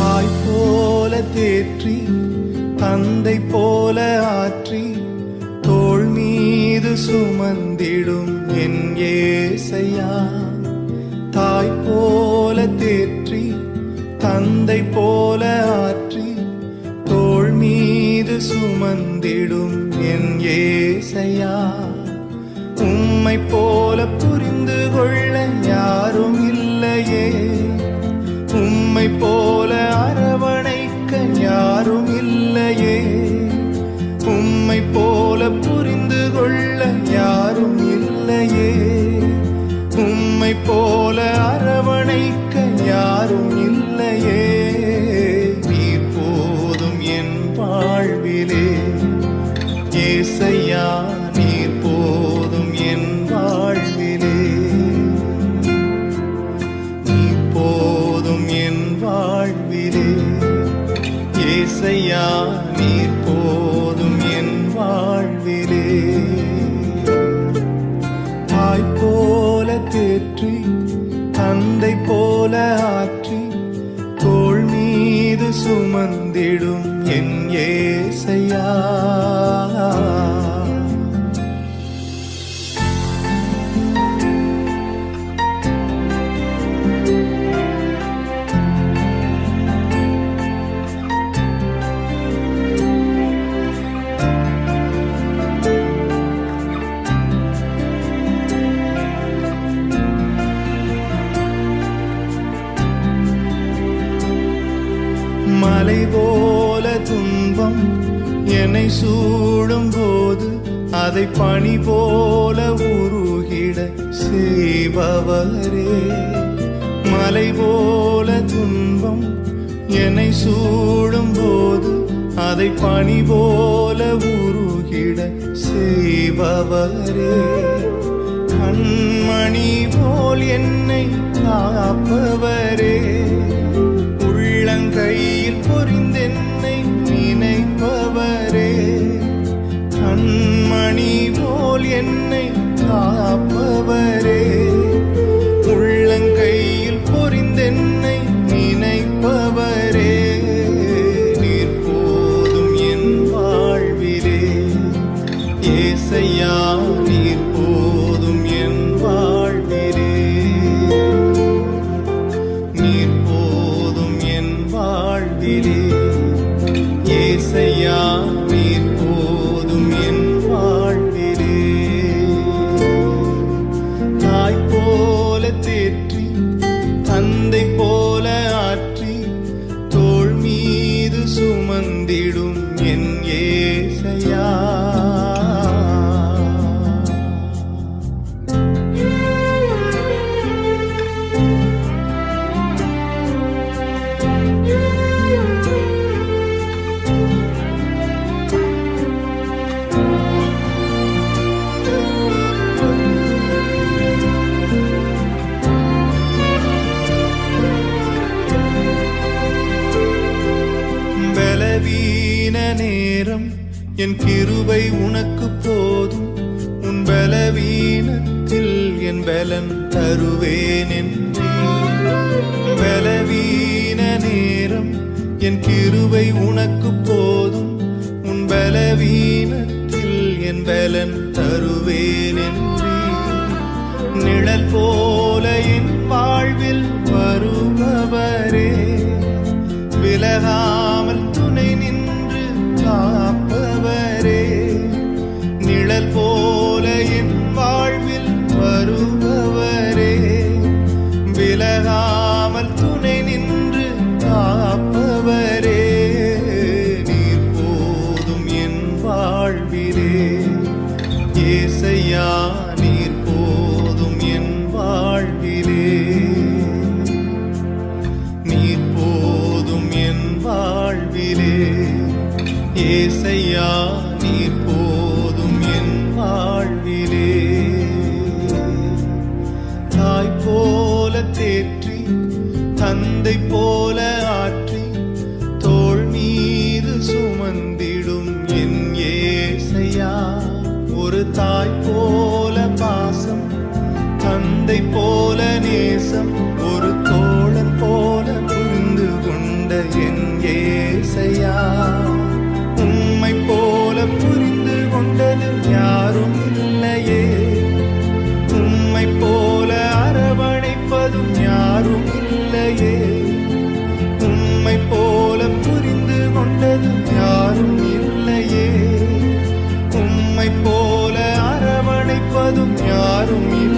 தாய் போல தேற்றி தந்தை போல ஆற்றி தோள் மீது சுமந்திடும் என் ஏசையா. தாய் போல தேற்றி தந்தை போல ஆற்றி தோள் மீது சுமந்திடும் என் ஏசையா. உம்மை போல புரிந்து கொள்ள யாரும் இல்லையே, உம்மை போல அரவணைக்க யாரும் இல்லையே, உம்மை போல புரிந்து கொள்ள யாரும் இல்லையே, உம்மை போல அரவணைக்க யாரும் இல்லையே. நீர் போதும் என் வாழ்விலே ஏசையா, நீர் போதும் என் வாழ்விலே. நீர் போதும் என் வாழ்விலே ஏசையா, நீர் போதும் என் வாழ்விலே. தாய் போல தேற்றி தந்தை போல ஆற்றி தோள் மீது சுமந்திடும் என் ஏசையா. மலை போல துன்பம் என்னை சூடும் போது அதை பனி போல உருகிட செய்பவரே. மலை போல துன்பம் என்னை சூடும் போது அதை பனி போல உருகிட செய்பவரே. கண்மணி போல் என்னை காப்பவரே, உள்ளங்கையில் பொறிந்தென்னை நினைப்பவரே. கண்மணி போல் என்னை காப்பவரே, உள்ளங்கையில் பொறிந்தென்னை நினைப்பவரே. நீர் போதும் என் வாழ்விலே ஏசையா, நீர் போதும் என் வாழ்விலே. நீர் போதும் என் வாழ்விலே ஏசையா, நீர் போதும் என் வாழ்விலே. தாய் போல தேற்றி தந்தை போல ஆற்றி தோள் மீது சுமந்திடும் என் ஏசையா. பலவீன நேரம் என் கிருபை உனக்கு போதும், உன் பலவீனத்தில் என் பலன் தருவேன் என்றே. பலவீன நேரம் என் கிருபை உனக்கு போதும், உன் பலவீனத்தில் என் பலன் தருவேன் என்றே. நிழல் போல என் வாழ்வில் வருபவரே, விலகாமல் துணை நின்று காப்பவரே. நிழல் போல என் வாழ்வில் வருபவரே, விலகாமல் துணை நின்று காப்பவரே. நீர் போதும் என் வாழ்விலே ஏசையா, நீர் போதும் என் வாழ்விலே. நீர் போதும் என் வாழ்விலே ஏசையா, நீர் போதும் என் வாழ்விலே. தாய் போல தேற்றி தந்தை போல ஆற்றி தோள் மீது சுமந்திடும் என் ஏசையா. ஒரு தாய் போல பாசம், தந்தை போல நேசம், ஒரு தோழன் போல புரிந்து கொண்ட யாரும் இல்லை.